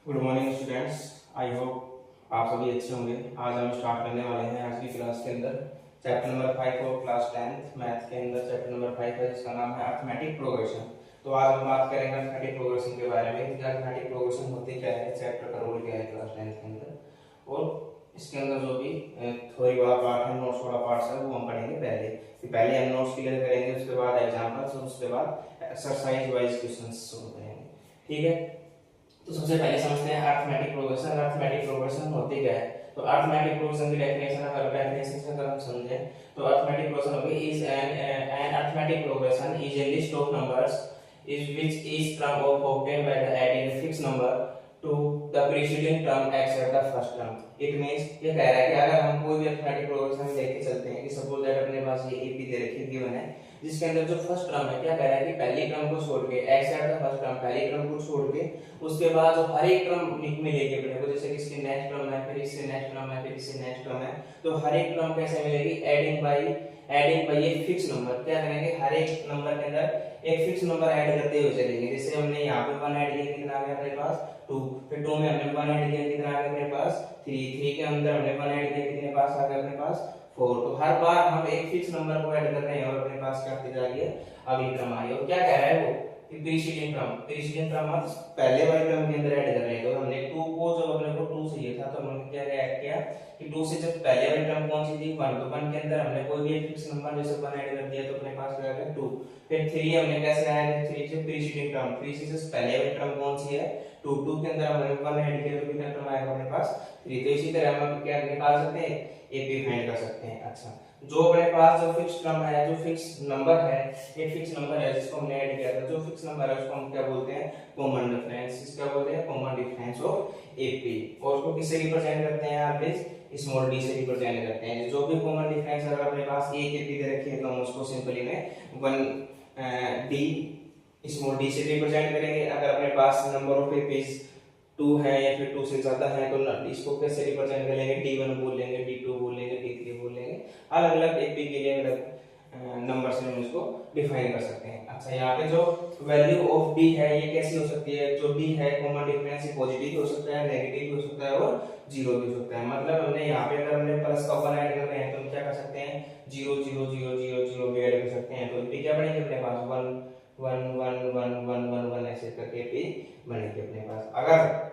Good morning students. I hope आप सभी अच्छे होंगे। आज हम स्टार्ट करने वाले हैं आज की क्लास के अंदर चैप्टर नंबर 5 और क्लास 10th मैथ के अंदर चैप्टर नंबर 5 है जिसका नाम है अर्थमेटिक प्रोग्रेशन। तो आज हम बात करेंगे अर्थमेटिक प्रोग्रेशन के बारे में कि अर्थमेटिक प्रोग्रेशन होती क्या है, चैप्टर का रोल क्या है क्लास 10th के अंदर, और इसके अंदर जो भी थ्योरी वाला पार्ट है, नोट्स वाला पार्ट है, वो हम पढ़ेंगे पहले हम नोट्स क्लियर करेंगे, उसके बाद एग्जाम्पल्स और उसके बाद एक्सरसाइज वाइज क्वेश्चंस सोल्व करेंगे। ठीक है, तो सबसे पहले समझते हैं अर्थमेटिक प्रोग्रेशन। अर्थमेटिक प्रोग्रेशन होती क्या है? तो अर्थमेटिक प्रोग्रेशन की डेफिनेशन से अगर हम समझें तो अर्थमेटिक प्रोग्रेशन होगी is an arithmetic progression is a list of numbers is which each term of obtain by the adding a fixed number to the preceding term except the first term। It means ये कह रहा है कि अगर हम कोई भी arithmetic progression लेके चलते हैं कि सपोज दैट अपने पास ये एपी दे रखी गिवन है जिसके अंदर जो फर्स्ट टर्म है क्या कह रहा है कि पहली टर्म को छोड़ के एक्सेप्ट द फर्स्ट टर्म, पहली टर्म को छोड़ के उसके बाद जो हर एक टर्म मिलेगी अपने को, जैसे कि इसकी नेक्स्ट टर्म है, फिर इससे नेक्स्ट टर्म है, फिर इससे नेक्स्ट टर्म है, तो हर एक टर्म कैसे मिलेगी? Adding by a fix number. क्या करेंगे? हर एक नंबर के अंदर एक फिक्स नंबर ऐड करते हुए चलेंगे। जैसे हमने यहाँ पे 1 ऐड किया, कितना आ गया अपने पास? 2। फिर 2 में हमने 1 ऐड किया, कितना आ गया अपने पास? 3 के अंदर हमने 1 ऐड किया, कितने पास आ गया अपने पास? 4। तो हर बार हम एक फिक्स नंबर को ऐड कर रहे हैं और अपने पास क्या आती जा रही है? अगली टर्म आई। और क्या कह रहा है वो? प्रीसीडिंग टर्म मतलब पहले वाले टर्म के अंदर ऐड कर रहे हैं। तो हमने 2 को, जब अपने को 2 चाहिए था तो हमने क्या ऐड किया कि 2 से जब पहले वाली टर्म कौन सी थी? 1, तो 1 के अंदर हमने कोई भी एक फिक्स नंबर जैसे 1 ऐड कर दिया तो अपने पास क्या आ गया? 2। फिर 3 हमने कैसे आया? 3 से प्रीसीडिंग टर्म, 3 से पहले वाली टर्म कौन सी है? 2 के अंदर हमने 1 ऐड किया तो कितना टर्म आएगा अपने पास? 3। तो इसी तरह हम क्या निकाल सकते हैं? एपी फाइंड कर सकते हैं। अच्छा, जो अपने पास जो फिक्स टर्म है, जो फिक्स नंबर है, एक फिक्स नंबर है जिसको हमने ऐड किया था, जो फिक्स नंबर है उसको हम क्या बोलते हैं? Common difference. इसका बोलते हैं कॉमन डिफरेंस ऑफ एपी। और उसको किससे रिप्रेजेंट करते हैं? ऑलवेज स्मॉल डी से रिप्रेजेंट करते हैं। जो भी कॉमन डिफरेंस अगर अपने पास एक एपी दे रखी है तो हम उसको सिंपली में 1 डी स्मॉल डी से रिप्रेजेंट करेंगे। अगर अपने पास नंबर ऑफ एपीज 2 है या फिर 2 से ज्यादा है तो इसको कैसे रिप्रेजेंट करेंगे? D1 बोलेंगे, D2 बोलेंगे, D3 बोलेंगे। अलग अलग एपी के लिए अलग नंबर से हम इसको डिफाइन कर सकते हैं। अच्छा, यहाँ पे जो वैल्यू ऑफ D है ये कैसी हो सकती है? जो D है कॉमन डिफरेंस ये पॉजिटिव भी हो सकता है, नेगेटिव भी हो सकता है और 0 भी हो सकता है। मतलब हमने यहाँ पे अगर हमने प्लस का 1 ऐड कर रहे हैं तो हम क्या कर सकते हैं? 0 0 0 0 0 भी ऐड कर सकते हैं। तो एपी क्या बनेगी अपने पास? 1 1 1 1 1 1 1 ऐसे करके एपी बनेगी अपने पास। अगर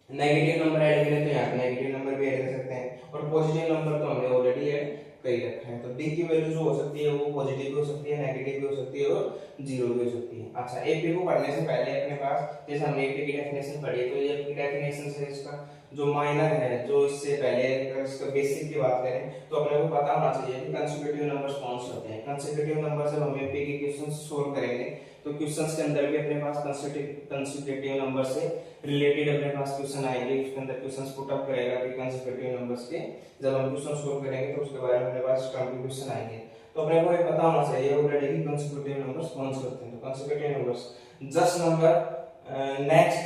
नेगेटिव नंबर ऐड करें तो यहाँ पे नेगेटिव नंबर भी ऐड कर सकते हैं, और पॉजिटिव नंबर तो हमने ऑलरेडी ऐड कर ही रखा है। तो डी की वैल्यू जो हो सकती है वो पॉजिटिव भी हो सकती है, नेगेटिव भी हो सकती है और 0 भी हो सकती है। अच्छा, एपी को पढ़ने से पहले अपने पास जैसे हमने एपी की डेफिनेशन पढ़ी तो ये डेफिनेशन से इसका जो माइनर है, जो इससे पहले अगर इसका बेसिक की बात करें तो अपने को पता होना चाहिए कि कंसेक्यूटिव नंबर्स कौन से होते हैं। कंसेक्यूटिव नंबर से हम एपी के क्वेश्चंस सोल्व करेंगे तो क्वेश्चंस के अंदर भी अपने पास कंसेक्यूटिव नंबर से रिलेटेड अपने पास क्वेश्चन आएंगे। उसके अंदर क्वेश्चंस पुट अप करेगा कि कंसेक्यूटिव नंबर्स के जब हम क्वेश्चन सोल्व करेंगे तो उसके बारे में अपने पास टर्म के क्वेश्चन आएंगे। तो अपने को ये पता होना चाहिए ऑलरेडी कि कंसेक्यूटिव नंबर्स कौन से होते हैं। तो consecutive numbers just number next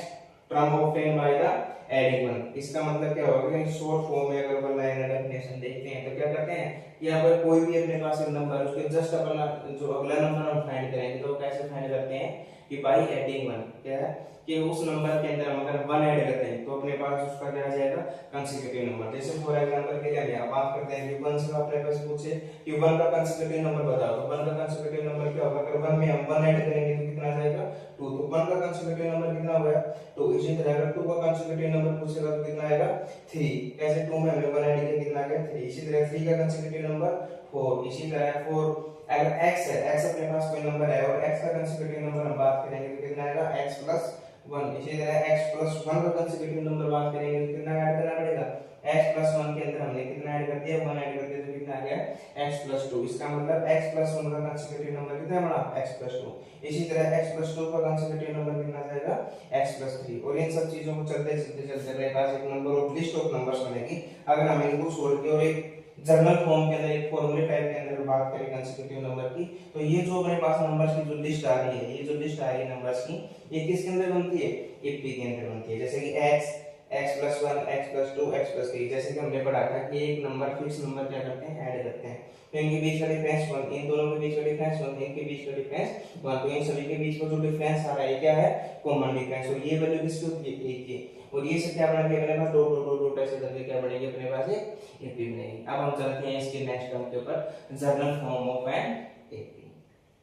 term obtain by the adding 1। इसका मतलब क्या होगा कि शॉर्ट फॉर्म में अगर अपन लाइन डेफिनेशन देखते हैं तो क्या करते हैं कि यहाँ पर कोई भी अपने पास एक नंबर उसके जस्ट अपना जो अगला नंबर हम फाइंड करेंगे तो कैसे फाइंड करते हैं कि बाय एडिंग 1। क्या है कि उस नंबर के अंदर हम अगर 1 ऐड करते हैं तो अपने पास उसका क्या आ जाएगा? Consecutive number. जैसे फॉर एग्जांपल के लिए हम बात करते हैं कि 1 से अपने पास पूछे कि 1 का कंसेक्यूटिव नंबर बताओ तो 1 का कंसेक्यूटिव नंबर क्या होगा? अगर 1 में हम 1 ऐड करेंगे तो कितना आ जाएगा? 2। तो 1 का कंसेक्यूटिव नंबर कितना हो गया? तो इसी तरह अगर 2 का कंसेक्यूटिव नंबर पूछेगा तो कितना आएगा? 3। कैसे 2 में हमने 1 ऐड किया, कितना आ गया? 3। इसी तरह 3 का कंसेक्यूटिव नंबर 4। इसी तरह 4 अगर x है, x अपने पास कोई नंबर है और x का कंसेक्यूटिव नंबर हम बात करेंगे तो कितना आएगा? x + 1। इसी तरह x + 1 का कंसेक्यूटिव नंबर बात करेंगे तो कितना ऐड करना पड़ेगा? x + 1 के अंदर हमने कितना ऐड कर दिया? 1 ऐड कर दिया तो कितना आ गया? x + 2। इसका मतलब x + 1 का कंसेक्यूटिव नंबर कितना बना? x + 2। इसी तरह x + 2 का कंसेक्यूटिव नंबर कितना आ जाएगा? x + 3। और इन सब चीजों को चलते चलते चलते अपने पास एक number of list of numbers बनेगी। अगर हम इनको छोड़ के और एक जर्नल फॉर्म के अंदर एक फॉर्मूले टाइप के अंदर बात करें कंसेक्यूटिव नंबर की तो ये जो अपने पास नंबर्स की जो लिस्ट आ रही है, ये जो लिस्ट आ रही है नंबर्स की, ये किसके अंदर बनती है? एपी के अंदर बनती है। जैसे कि x x+1 x+2 x+3। जैसे कि हमने पढ़ा था कि एक नंबर फिक्स नंबर क्या करते हैं, ऐड करते हैं। तो इनके बीच का डिफरेंस 1, इन दोनों के बीच का डिफरेंस 1, इनके बीच का डिफरेंस 1। तो इन सभी के बीच का जो डिफरेंस आ रहा है क्या है, कॉमन डिफरेंस। और ये वैल्यू किसकी होती है, a की। और ये से क्या बनेगा अपने पास, डॉट डॉट डॉट ऐसे करके क्या बनेगी अपने पास, एक एपी बनेगी। अब हम चलते हैं इसके नेक्स्ट टर्म के ऊपर, journal form of an AP.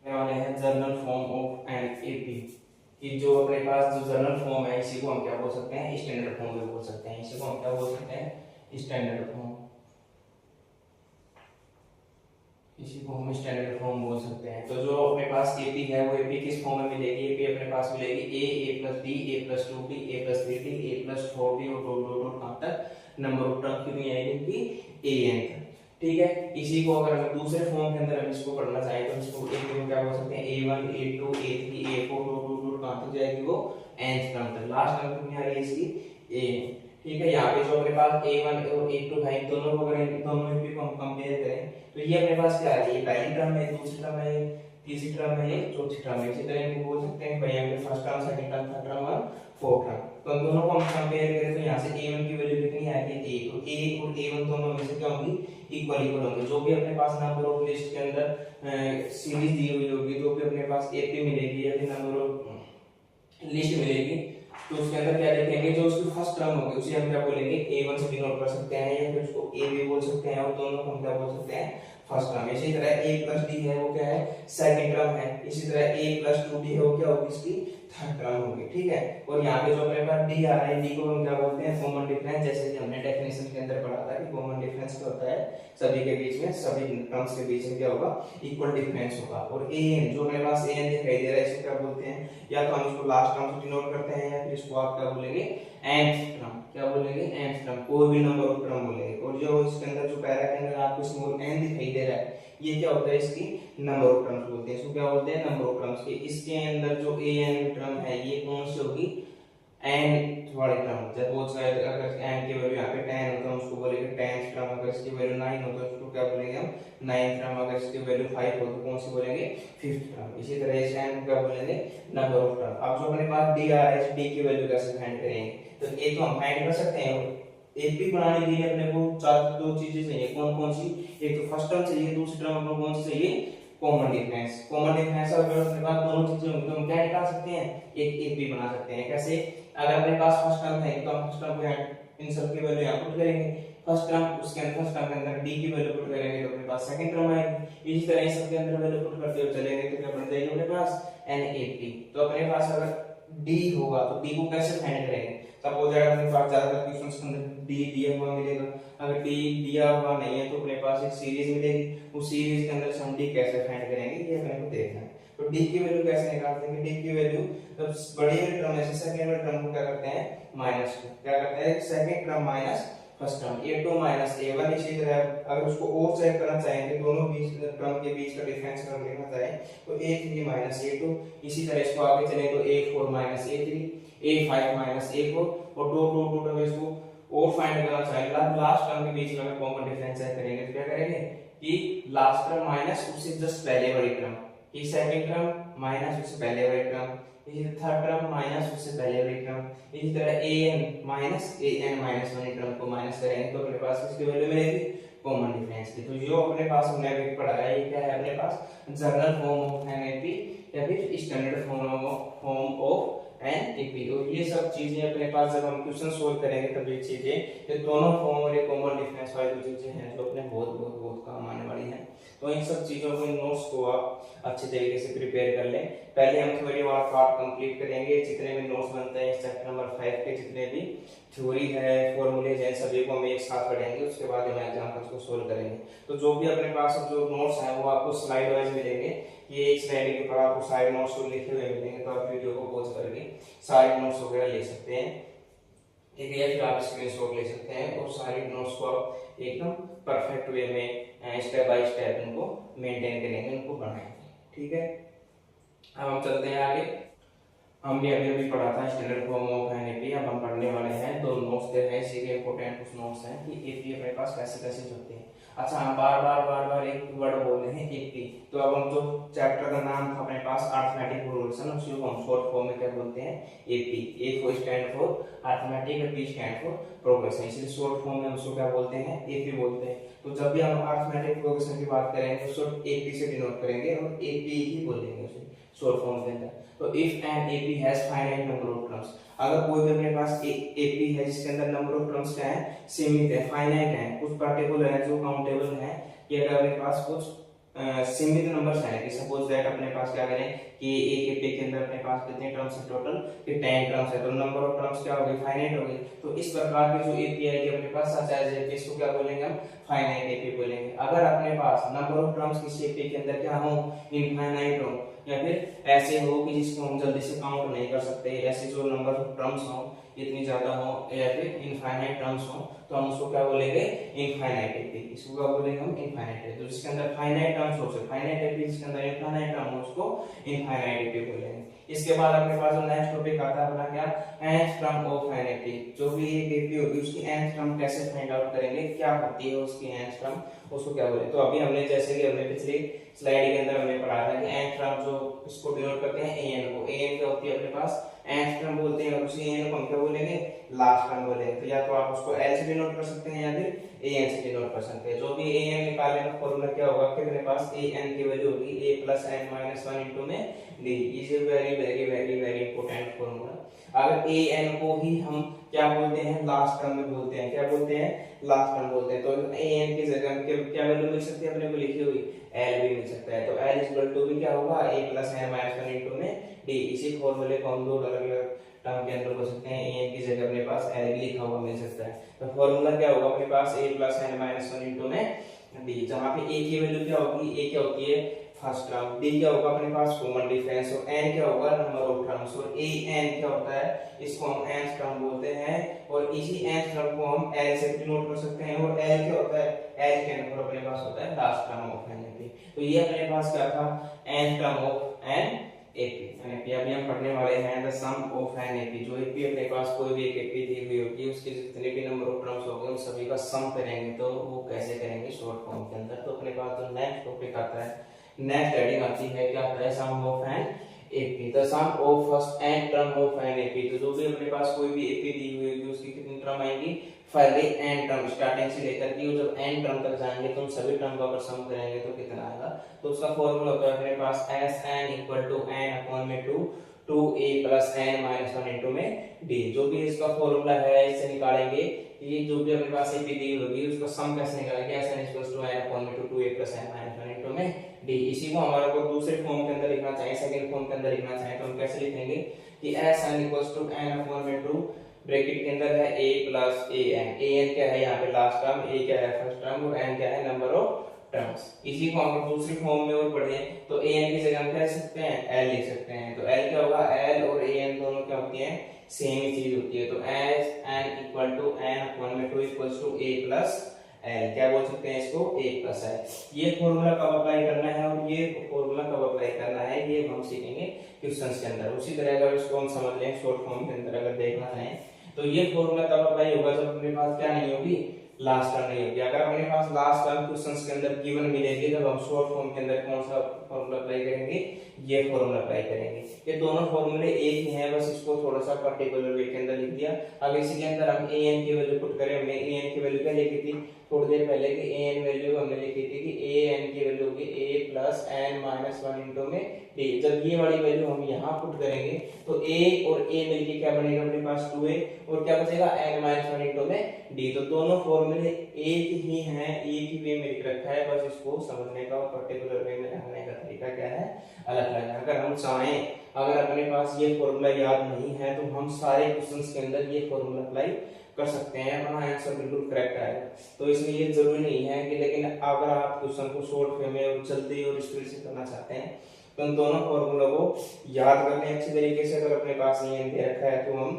मैं वाले हैं journal form of an AP कि जो अपने पास जो जर्नल फॉर्म है इसी को हम क्या बोल सकते हैं, स्टैंडर्ड फॉर्म भी बोल सकते हैं। इसी को हम क्या बोल सकते हैं, स्टैंडर्ड फॉर्म। इसी को हम स्टैंडर्ड फॉर्म बोल सकते हैं। तो जो अपने पास एपी है वो एपी किस फॉर्म में मिलेगी, एपी अपने पास मिलेगी a+b a+2b a+3d a+4d और डॉट डॉट डॉट कहां तक, नंबर ऑफ टर्म कितनी आएगी इनकी, an। ठीक है, इसी को अगर हम दूसरे फॉर्म के अंदर हम इसको पढ़ना चाहें तो इसको एपी को क्या बोल सकते हैं, a1 a2 a3 a4 dot dot dot कहां तक जाएगी वो, nth टर्म तक। लास्ट टर्म कितनी आ रही है इसकी, a। ठीक है, यहाँ पे जो अपने पास a1 और a2 है, दोनों को अगर दोनों एपी को हम कंपेयर करें तो ये अपने पास क्या है, ये पहली टर्म है, दूसरी टर्म है, तीसरी टर्म है, ये चौथी टर्म है। इसी तरह इनको बोल सकते हैं भाई यहाँ पे first term, second term, third term और फोर्थ टर्म। तो इन दोनों को हम कंपेयर करें तो यहाँ से a1 की वैल्यू कितनी आएगी, a। तो a और a1 दोनों में से क्या होंगी, इक्वल इक्वल होंगे। जो भी अपने पास नंबर ऑफ लिस्ट के अंदर सीरीज दी हुई होगी, जो भी अपने पास एपी मिलेगी या फिर नंबर ऑफ लिस्ट मिलेगी, तो उसके अंदर क्या देखेंगे, जो उसकी फर्स्ट टर्म होगी उसे हम क्या बोलेंगे, a1 से डिनोट कर सकते हैं या फिर उसको a भी बोल सकते हैं, और दोनों को हम क्या बोल सकते हैं, फर्स्ट टर्म। इसी तरह a+d है वो क्या है, सेकंड टर्म है। इसी तरह a+2d है वो क्या होगी, इसकी थर्ड टर्म होगी। ठीक है, और यहाँ पे जो अपने पास d आ रहा है, d को हम क्या बोलते हैं, कॉमन डिफरेंस। जैसे कि हमने डेफिनेशन के अंदर पढ़ा था कि कॉमन डिफरेंस क्या होता है, सभी के बीच में, सभी टर्म्स के बीच में क्या होगा, इक्वल डिफरेंस होगा। और an जो अपने पास an दिखाई दे रहा है, इसे क्या बोलते हैं, या तो हम इसको लास्ट टर्म से डिनोट करते हैं या फिर इसको आप क्या बोलेंगे, nth टर्म। क्या बोलेंगे, nth टर्म, कोई भी नंबर ऑफ टर्म बोलेंगे। और जो इसके अंदर जो पैरा के अंदर आपको स्मॉल n दिखाई दे रहा है, ये क्या होता है, इसकी नंबर ऑफ टर्म्स बोलते हैं। इसको क्या बोलते हैं, नंबर ऑफ टर्म्स के। इसके अंदर जो an टर्म है ये कौन सी होगी, n वाली टर्म। जब वो चाहे अगर n की वैल्यू यहाँ पे 10 हो तो उसको बोलेंगे 10th टर्म। अगर इसकी वैल्यू 9 हो तो उसको क्या बोलेंगे हम, 9th टर्म। अगर इसकी वैल्यू 5 हो तो कौन सी बोलेंगे, 5th टर्म। इसी तरह इस n को क्या बोलेंगे, नंबर ऑफ टर्म। अब जो अपने पास d आ रहा है, इस d की वैल्यू कैसे फाइंड करेंगे, तो ये तो हम फाइंड कर सकते हैं। एपी बनाने के लिए अपने को दो चीजें चाहिए, कौन कौन सी, एक तो फर्स्ट टर्म चाहिए, दूसरी टर्म अपने कौन सी चाहिए, कॉमन डिफरेंस। कॉमन डिफरेंस अगर अपने पास दोनों चीजें होंगी तो हम क्या निकाल सकते हैं, एक एपी बना सकते हैं। कैसे, अगर अपने पास फर्स्ट टर्म है तो हम फर्स्ट टर्म को इन सब की वैल्यू यहां पुट करेंगे, फर्स्ट टर्म उसके अंदर, फर्स्ट टर्म के अंदर डी की वैल्यू पुट करेंगे तो अपने पास सेकंड टर्म आएगी। इसी तरह इस सब के अंदर वैल्यू पुट करते हुए चलेंगे तो क्या बन जाएगी अपने पास, NAP। तो अपने पास अगर डी होगा तो डी को कैसे फाइंड करेंगे, सपोज अगर अपने पास ज्यादातर क्वेश्चंस के अंदर डी दिया हुआ मिलेगा, अगर डी दिया हुआ नहीं है तो अपने पास एक सीरीज मिलेगी, उस सीरीज के अंदर से हम डी कैसे फाइंड करेंगे ये अपने को देखना है। तो डी की वैल्यू कैसे निकालते हैं, डी की वैल्यू जब बड़ी वाली टर्म है, सेकंड वाली टर्म को क्या करते हैं, माइनस क्या करते हैं, second term minus first term, a2 minus a1। इसी तरह अगर उसको और चेक करना चाहेंगे, दोनों बीच टर्म के बीच का डिफरेंस अगर देखना चाहें तो a3 माइनस a2। इसी तरह इसको आगे चले तो a4 minus a3, a5 minus a4, और दो दो दो टर्म इसको और फाइंड करना चाहेंगे, लास्ट टर्म के बीच में अगर कॉमन डिफरेंस चेक करेंगे तो क्या करेंगे कि लास्ट टर्म माइनस उससे जस्ट पहले वाली टर्म, ये सेकंड टर्म माइनस उससे पहले वाली टर्म, इसी तरह थर्ड टर्म माइनस उससे पहले वाली टर्म, इसी तरह an माइनस वाली टर्म को माइनस करेंगे तो अपने पास किसकी वैल्यू मिलेगी, कॉमन डिफरेंस की। तो जो अपने पास हमने अभी पढ़ा है ये क्या है अपने पास, general form of N AP या फिर standard form of N AP. और ये सब चीजें अपने पास जब हम क्वेश्चन सोल्व करेंगे तब ये चीजें, ये दोनों फॉर्म और ये कॉमन डिफरेंस वाली जो चीजें हैं जो अपने बहुत बहुत बहुत काम आने वाली हैं। तो इन सब चीजों को, इन नोट्स को आप अच्छे तरीके से प्रिपेयर कर लें। पहले हम थ्योरी वाला पार्ट कंप्लीट करेंगे, जितने भी नोट्स बनते हैं चैप्टर नंबर 5 के, जितने भी थ्योरी है, फॉर्मूलेज हैं, सभी को हम एक साथ पढ़ेंगे। उसके बाद हम एग्जांपल्स को सोल्व करेंगे। तो जो भी अपने पास जो नोट्स हैं वो आपको स्लाइड वाइज मिलेंगे, ये एक स्लाइड के ऊपर आपको सारे नोट्स को लिखे हुए मिलेंगे, तो आप वीडियो को पॉज करके सारे नोट्स वगैरह ले सकते हैं, ठीक है, या फिर आप स्क्रीनशॉट ले सकते हैं और सारे नोट्स को आप एकदम परफेक्ट वे में स्टेप बाय स्टेप उनको मेंटेन करेंगे, उनको बनाएंगे, ठीक है। अब हम चलते हैं आगे। हम भी अभी पढ़ा था standard form of an AP. अब हम पढ़ने वाले हैं दो नोट्स दे रहे हैं, इसी के इंपॉर्टेंट कुछ नोट्स हैं कि एपी अपने पास कैसे कैसे होते हैं। अच्छा, हम बार बार एक वर्ड बोल रहे हैं एपी, तो अब हम जो चैप्टर का नाम था अपने पास अरिथमेटिक प्रोग्रेशन, उसी को हम शॉर्ट फॉर्म में क्या बोलते हैं, AP. A for stand for arithmetic और पी स्टैंड फॉर प्रोग्रेशन, इसलिए शॉर्ट फॉर्म में हम उसको क्या बोलते हैं, एपी बोलते हैं। तो जब भी हम अरिथमेटिक प्रोग्रेशन की बात करेंगे तो शॉर्ट एपी से डिनोट करेंगे और एपी ही बोलेंगे उसे शॉर्ट फॉर्म के अंदर। तो if an AP has finite number of terms, अगर कोई भी अपने पास एपी है जिसके अंदर नंबर ऑफ टर्म्स क्या है, सीमित है, फाइनाइट है, कुछ पार्टिकुलर है जो काउंटेबल है, कि अगर अपने पास कुछ सीमित नंबर्स हैं, कि सपोज दैट अपने पास क्या करें कि एक एपी के अंदर अपने पास कितने टर्म्स है टोटल, कि 10 टर्म्स है, तो नंबर ऑफ टर्म्स क्या हो गई, फाइनाइट हो गई। तो इस प्रकार की जो एपी है अपने पास सच एज एपी, इसको क्या बोलेंगे हम, फाइनाइट एपी बोलेंगे। अगर अपने पास नंबर ऑफ टर्म्स किसी एपी के अंदर क्या हो, इनफाइनाइट हो, या फिर ऐसे हो कि जिसको हम जल्दी से काउंट नहीं कर सकते, ऐसे जो नंबर ऑफ टर्म्स हो इतनी ज्यादा हो, या फिर इनफाइनाइट टर्म्स हो, तो हम उसको क्या बोलेंगे, इनफाइनाइट एपी। इसको क्या बोलेंगे हम, इनफाइनाइट एपी। तो जिसके अंदर फाइनाइट टर्म्स हो सकते फाइनाइट एपी, जिसके अंदर इनफाइनाइट टर्म हो उसको इनफाइनाइट एपी बोलेंगे। इसके बाद अपने पास जो नेक्स्ट टॉपिक आता है अपना क्या, nth term of N AP. जो भी एक एपी होगी उसकी nth टर्म कैसे फाइंड आउट करेंगे, क्या होती है उसकी nth टर्म, उसको क्या बोले। तो अभी हमने जैसे कि हमने पिछली स्लाइड के अंदर हमने पढ़ा था कि nth टर्म जो इसको डिनोट करते हैं an को, an क्या होती है अपने पास nth टर्म बोलते हैं, और उसी an को हम क्या बोलेंगे, लास्ट टर्म बोलेंगे। तो या तो आप उसको l से डिनोट कर सकते हैं या फिर an से डिनोट कर सकते हैं। जो भी an निकालने का फॉर्मूला क्या होगा कि मेरे पास an की वैल्यू होगी a plus n minus 1 into में d। Is a very very very very important formula. अगर an को ही हम क्या बोलते हैं, लास्ट टर्म में बोलते हैं, क्या बोलते हैं, लास्ट टर्म बोलते हैं। तो an की जगह क्या वैल्यू मिल सकती है अपने को लिखी हुई, l भी मिल सकता है। तो l इक्वल टू भी क्या होगा, a plus n minus 1 into में d। इसी फॉर्मूले को हम दो अलग अलग टर्म के अंदर कर सकते हैं, an की जगह अपने पास l लिखा हुआ मिल सकता है। तो फॉर्मूला क्या होगा अपने पास, a plus n minus 1 into में d, जहां पे a की वैल्यू क्या होगी, a क्या होती है फर्स्ट टर्म, d क्या होगा अपने पास कॉमन डिफरेंस, और n क्या होगा नंबर ऑफ टर्म्स, और a n क्या होता है, इसको हम nth टर्म बोलते हैं, और इसी nth टर्म को हम l से डिनोट कर सकते हैं। और l क्या होता है, l के अंदर अपने पास होता है last term of N AP. तो ये अपने पास क्या था, nth term of N AP. अभी हम पढ़ने वाले हैं the sum of N AP. जो एपी अपने पास कोई भी एक एपी दी हुई होगी, उसके जितने भी नंबर ऑफ टर्म्स होंगे उन सभी का सम करेंगे। तो वो कैसे करेंगे, शॉर्ट फॉर्म के अंदर। तो अपने पास जो नेक्स्ट टॉपिक आता है, नेक्स्ट हेडिंग आती है, क्या आता है, sum of N AP. The sum of first N term of N AP. तो जो भी अपने पास कोई भी एपी दी हुई होगी उसकी कितनी टर्म आएंगी, पहले एन टर्म स्टार्टिंग से लेकर के जब एन टर्म तक जाएंगे तो हम सभी टर्म का अगर सम करेंगे तो कितना आएगा। तो उसका फॉर्मूला होता है अपने पास S N equal to N upon में 2 a plus N minus 1 into में d। जो भी इसका फॉर्मूला है इससे निकालेंगे कि जो भी अपने पास एपी दी होगी उसका सम कैसे निकालेंगे, S N equal to N upon में 2a plus N minus 1 into में d। इसी को हमारे को दूसरे फॉर्म के अंदर लिखना चाहिए, सेकंड फॉर्म के अंदर लिखना चाहिए, तो हम कैसे लिखेंगे कि S N equal to N upon में 2 ब्रैकेट के अंदर है a प्लस ए एन क्या है यहाँ पे लास्ट टर्म, a क्या है फर्स्ट टर्म, और n क्या है नंबर ऑफ टर्म्स। इसी को हम दूसरी फॉर्म में और पढ़े तो a n की जगह हम क्या लिख सकते हैं, l लिख सकते हैं। तो l क्या होगा, l और a n दोनों क्या होती हैं, सेम ही चीज होती है। तो S n equal to n upon में 2 equals to a plus l, क्या बोल सकते हैं इसको, a प्लस l। ये फॉर्मूला कब अप्लाई करना है और ये फॉर्मूला कब अप्लाई करना है ये हम सीखेंगे क्वेश्चंस के अंदर। उसी तरह अगर इसको हम समझ लें शॉर्ट फॉर्म के अंदर अगर देखना चाहें तो ये फॉर्मूला तब अप्लाई होगा जब अपने पास क्या नहीं होगी, लास्ट टर्म नहीं होगी। अगर अपने पास लास्ट टर्म क्वेश्चंस के अंदर गिवन मिलेगी तब हम शॉर्ट फॉर्म के अंदर कौन सा फॉर्मूला अप्लाई करेंगे, ये फॉर्मूला अप्लाई करेंगे। ये दोनों फॉर्मूले एक ही हैं, बस इसको थोड़ा सा पर्टिकुलर वे के अंदर लिख दिया। अब इसी के अंदर हम an की वैल्यू पुट करें, हमने an की वैल्यू क्या लिखी थी थोड़ी देर पहले कि an वैल्यू हमने लिखी थी कि an की वैल्यू होगी a plus n minus 1 into में d। जब ये वाली वैल्यू हम यहाँ पुट करेंगे तो a और a मिलके क्या बनेगा अपने पास 2a, और क्या बचेगा n माइनस 1 इंटू में d। तो दोनों फॉर्मूले एक ही हैं, एक ही वे में लिख रखा है, बस इसको समझने का और पर्टिकुलर वे में रखने का तरीका क्या है, अलग अलग है। अगर हम चाहें, अगर अपने पास ये फॉर्मूला याद नहीं है तो हम सारे क्वेश्चंस के अंदर ये फॉर्मूला अप्लाई कर सकते हैं, हमारा आंसर बिल्कुल करेक्ट आएगा। तो इसमें ये जरूरी नहीं है कि, लेकिन अगर आप क्वेश्चन को शॉर्ट वे में और जल्दी और स्पीड से करना चाहते हैं तो उन दोनों फॉर्मूला को याद कर लें अच्छी तरीके से। अगर अपने पास ये दे रखा है तो हम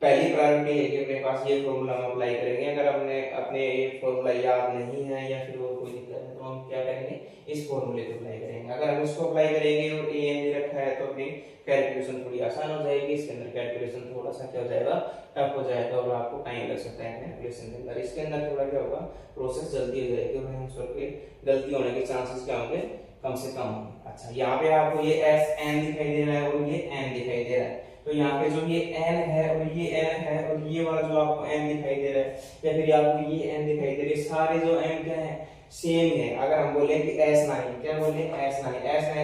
पहली प्रायोरिटी लेके अपने पास ये फॉर्मूला हम अप्लाई करेंगे। अगर हमने अपने ये फॉर्मूला याद नहीं है या फिर वो कोई दिक्कत है तो हम क्या करेंगे, इस फॉर्मूले को अप्लाई करेंगे। अगर हम इसको अप्लाई करेंगे और ए एन दे रखा है तो फिर कैलकुलेशन थोड़ी आसान हो जाएगी, इसके अंदर कैलकुलेशन थोड़ा सा क्या हो जाएगा, टफ हो जाएगा और आपको टाइम लग सकता है कैलकुलेशन के अंदर। इसके अंदर थोड़ा क्या होगा, प्रोसेस जल्दी हो जाएगी और आंसर के गलती होने के चांसेस क्या होंगे, कम से कम होंगे। अच्छा, यहाँ पे आपको ये एस एन दिखाई दे रहा है और ये एन दिखाई दे रहा है, तो यहाँ पे जो ये n है और ये n है और ये वाला जो आपको n दिखाई दे रहा है या फिर आपको ये n दिखाई दे रही है, सारे जो n क्या है, सेम है। अगर हम बोले कि S9, क्या बोले, S9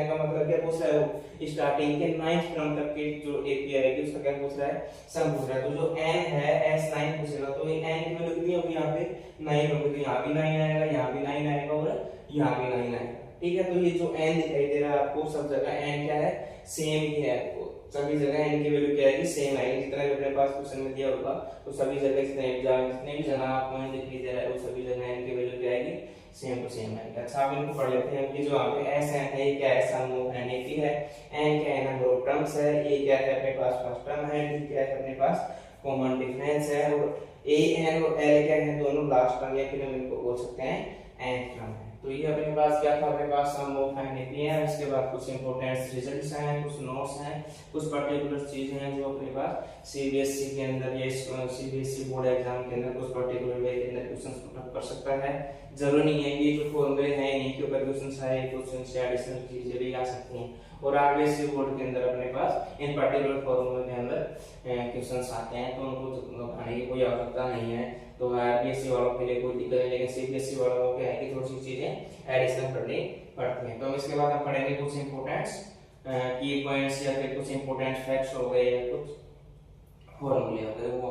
का मतलब क्या पूछ रहा है, वो स्टार्टिंग के 9th क्रम तक के जो एपीआई है उसका क्या पूछ रहा है, सम पूछ रहा है। तो जो n है S9 पूछेगा, तो ये n की वैल्यू कितनी होगी, यहाँ पे 9 होगी, तो यहाँ भी 9 आएगा, यहाँ भी 9 आएगा और यहाँ भी 9 आएगा। ठीक है, तो ये जो n दिखाई दे रहा है आपको, सब जगह n क्या है, सेम ही है। आपको सभी जगह n की वैल्यू क्या आएगी, सेम आएगी। जितना भी अपने पास क्वेश्चन में दिया होगा तो सभी जगह जितने भी जगह आपको n दिखाई दे रहा है वो सभी जगह n की वैल्यू क्या आएगी, सेम टू सेम आएगी। अच्छा, अब इनको पढ़ लेते हैं कि जो यहाँ पे एस एन है, ये क्या है, सम ऑफ एन ए है, एन क्या है, नंबर ऑफ टर्म्स है, ये क्या है अपने पास फर्स्ट टर्म है, डी क्या है अपने पास कॉमन डिफरेंस है, और ए एन और एल क्या है, दोनों लास्ट टर्म या फिर हम इनको बोल सकते हैं nth टर्म है। तो ये अपने पास क्या था, अपने पास सम ऑफ एन ए है। इसके बाद कुछ इंपॉर्टेंट रिजल्ट्स हैं, कुछ नोट्स हैं, कुछ पर्टिकुलर चीजें हैं जो अपने पास सीबीएसई के अंदर या सीबीएसई बोर्ड एग्जाम के अंदर कुछ पर्टिकुलर वे के अंदर क्वेश्चंस पुट कर सकता है। जरूरी नहीं है कि जो फॉर्मूले हैं इन्हीं के ऊपर क्वेश्चंस आए, क्वेश्चन से एडिशनल चीजें भी आ सकती हैं और आरबीएसई बोर्ड के अंदर अपने पास इन पर्टिकुलर फॉर्मूले के अंदर क्वेश्चंस आते हैं, तो उनको घटाने की कोई आवश्यकता नहीं है। तो आरबीएसई वालों के लिए कोई दिक्कत नहीं, लेकिन सीबीएसई वालों को क्या है कि थोड़ी सी चीजें एडिशनल करनी पड़ती हैं। तो इसके बाद हम पढ़ेंगे कुछ इंपॉर्टेंट्स की पॉइंट्स या फिर कुछ इंपॉर्टेंट फैक्ट्स हो गए या कुछ फॉर्मूले हो गए वो।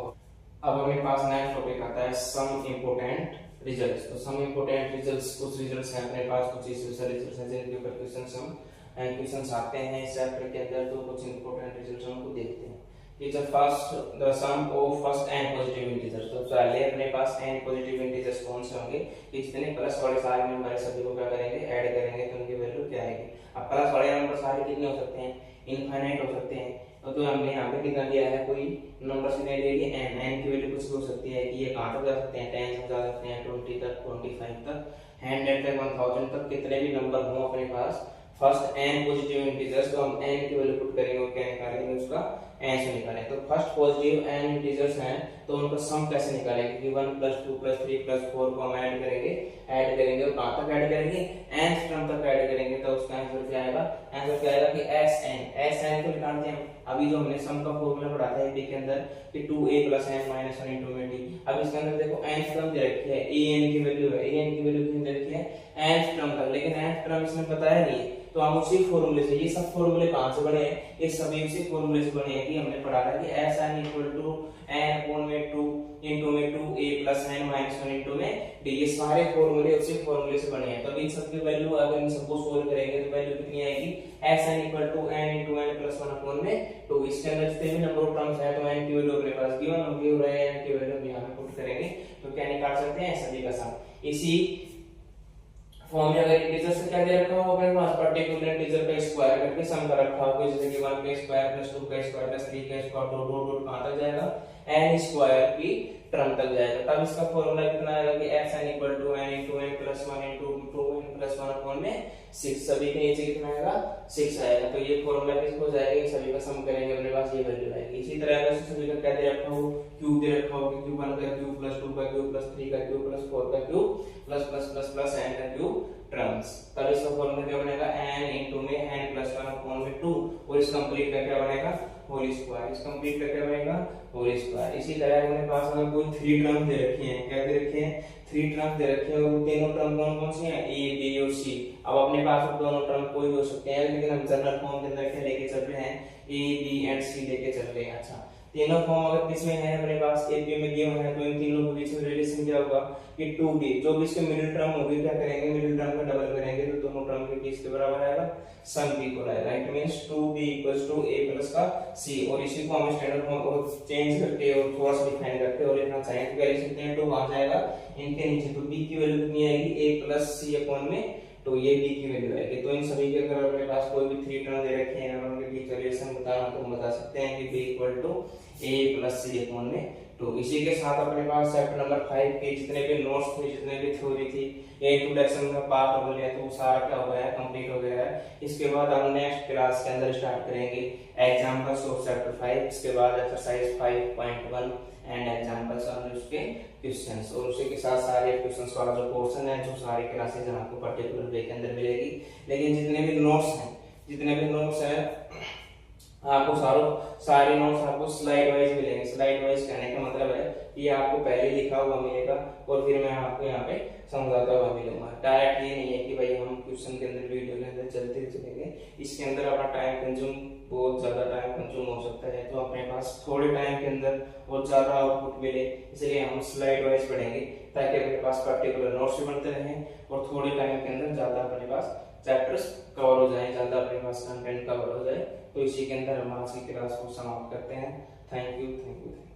अब अपने पास नेक्स्ट टॉपिक आता है सम इंपॉर्टेंट रिजल्ट्स। तो सम इंपॉर्टेंट रिजल्ट्स, कुछ रिजल्ट्स हैं अपने पास, कुछ स्पेशल रिजल्ट्स हैं जिनके ऊपर क्वेश्चंस आते हैं इस चैप्टर के अंदर। तो कुछ इंपॉर्टेंट रिजल्ट्स हमको देखते हैं। Is first the sum of first n positive integers. तो पहले अपने पास n पॉजिटिव इंटीजर्स कौन से होंगे, जितने प्लस वाले सारे नंबर है सभी को क्या करेंगे, ऐड करेंगे तो उनकी वैल्यू क्या आएगी। अब प्लस वाले नंबर सारे कितने हो सकते हैं, इनफाइनाइट हो सकते हैं। तो हमने यहाँ पे कितना दिया है, कोई नंबर से नहीं लिया, n की वैल्यू कुछ भी हो सकती है कि ये कहां तक जा सकते हैं, 10 तक जा सकते हैं, 20 तक, 25 तक, 100 तक, 1000 तक, कितने भी नंबर हो अपने पास फर्स्ट n पॉजिटिव इंटीजर्स, तो हम n की वैल्यू पुट करेंगे और क्या निकालेंगे, उसका n से निकालेंगे। तो फर्स्ट पॉजिटिव n इंटीजर्स हैं तो उनका सम कैसे निकालेंगे कि 1 + 2 + 3 + 4 को हम ऐड करेंगे और कहां तक ऐड करेंगे, nth टर्म तक ऐड करेंगे। तो उसका आंसर क्या आएगा, आंसर क्या आएगा कि sn को निकालते हैं। अभी जो हमने सम का फॉर्मूला पढ़ा था ए के अंदर कि 2a + n - 1 * d। अब इसके अंदर देखो nth टर्म दे रखी है, an की वैल्यू है, an की वैल्यू कितनी दे रखी है, nth टर्म तक, लेकिन nth टर्म इसमें बताया नहीं है। तो हम उसी फॉर्मूले से, ये सब फॉर्मूले कहां से बने हैं, ये सभी उसी फॉर्मूले से बने हैं कि हमने पढ़ा था कि sn = n/2 into में 2a + n - 1 में d। ये सारे फॉर्मूले उसी फॉर्मूले से बने हैं। तो इन सब की वैल्यू अगर इन सबको सोल्व करेंगे तो वैल्यू कितनी आएगी, sn = n × n + 1 में 2। इसके अंदर जितने भी नंबर ऑफ टर्म्स है तो n की वैल्यू अपने पास गिवन होगी और n की वैल्यू यहां पे पुट करेंगे तो क्या निकाल सकते हैं, सभी का सम। इसी फॉर्म में अगर इंटीजर से क्या दे रखा हो अपने पास, पर्टिकुलर इंटीजर का स्क्वायर करके सम कर रखा होगा, जैसे कि 1 का स्क्वायर + 2 का स्क्वायर + 3 का स्क्वायर डॉट कहां तक जाएगा, n स्क्वायर की टर्म तक जाएगा। तब इसका फॉर्मूला कितना आएगा कि sn = n × n + 1 * 2n + 1 में 6। सभी के नीचे कितना आएगा, 6 आएगा। तो ये फॉर्मूला किसको जाएगा, सभी का सम करेंगे अपने पास ये वैल्यू आएगी। इसी तरह अगर सभी का क्या दे रखा हो, क्यूब दे रखा हो कि क्यूब 1 का क्यूब + 2 का क्यूब + 3 का क्यूब + 4 का क्यूब + n का क्यूब टर्म्स। तब इसका फॉर्मूला क्या बनेगा, n * में n + 1 में 2 और इस कंप्लीट का क्या बनेगा, होल स्क्वायर। इस कंप्लीट का क्या बनेगा, होल स्क्वायर। इसी तरह हमारे पास अगर कोई 3 टर्म दे रखी हैं, क्या दे रखे हैं, 3 टर्म दे रखे हैं और तीनों टर्म कौन सी हैं, a b और c। अब अपने पास दोनों टर्म कोई भी हो सकते हैं, लेकिन हम जनरल फॉर्म के अंदर क्या लेके चल रहे हैं, a b and c लेके चल रहे हैं। अच्छा, तीनों फॉर्म अगर किसमें है अपने पास, ए बी में गिवन है, तो इन तीनों के बीच में रिलेशन क्या होगा कि 2b, जो भी इसके मिडिल टर्म होगी क्या करेंगे, मिडिल टर्म का डबल करेंगे तो दोनों टर्म के बीच के बराबर आएगा, सम b इक्वल आएगा। इट मींस 2b = a + का c। और इसी को हम स्टैंडर्ड फॉर्म को चेंज करके और थोड़ा सा डिफाइन करके और लिखना चाहें तो क्या लिख सकते हैं, 2 आ जाएगा इनके नीचे। तो b की वैल्यू कितनी आएगी, a + c में, तो ये b की वैल्यू आएगी। तो इन सभी के अगर अपने पास कोई भी 3 टर्म दे रखे हैं, अगर उनके बीच रिलेशन बताना तो हम बता सकते हैं कि b = a + c में 2। इसी के साथ अपने पास चैप्टर नंबर 5 के जितने भी नोट्स थे, जितने भी थ्योरी थी, इंट्रोडक्शन का पार्ट हो गया, तो वो सारा क्या हो गया है, कंप्लीट हो गया है। इसके बाद हम नेक्स्ट क्लास के अंदर स्टार्ट करेंगे एग्जांपल्स ऑफ चैप्टर 5। इसके बाद एक्सरसाइज 5.1 एंड एग्जांपल्स और उसके क्वेश्चंस, और उसी के साथ सारे क्वेश्चंस वाला जो पोर्शन है, जो सारी क्लासेज आपको पर्टिकुलर वे के अंदर मिलेगी। लेकिन जितने भी नोट्स हैं आपको सारे नोट्स आपको स्लाइड वाइज मिलेंगे। स्लाइड वाइज कहने का मतलब है कि आपको पहले लिखा हुआ मिलेगा और फिर मैं आपको यहाँ पे समझाता हुआ मिलूंगा। डायरेक्ट ये नहीं है कि भाई हम क्वेश्चन के अंदर वीडियो के अंदर चलते चलेंगे, इसके अंदर अपना टाइम कंज्यूम, बहुत ज्यादा टाइम कंज्यूम हो सकता है। तो अपने पास थोड़े टाइम के अंदर बहुत ज्यादा आउटपुट मिले, इसलिए हम स्लाइड वाइज पढ़ेंगे ताकि अपने पास पर्टिकुलर नोट्स भी बनते रहें और थोड़े टाइम के अंदर ज्यादा अपने पास चैप्टर्स कवर हो जाए, ज्यादा अपने पास कंटेंट कवर हो जाए। तो इसी के अंदर हम आज की क्लास को समाप्त करते हैं। Thank you.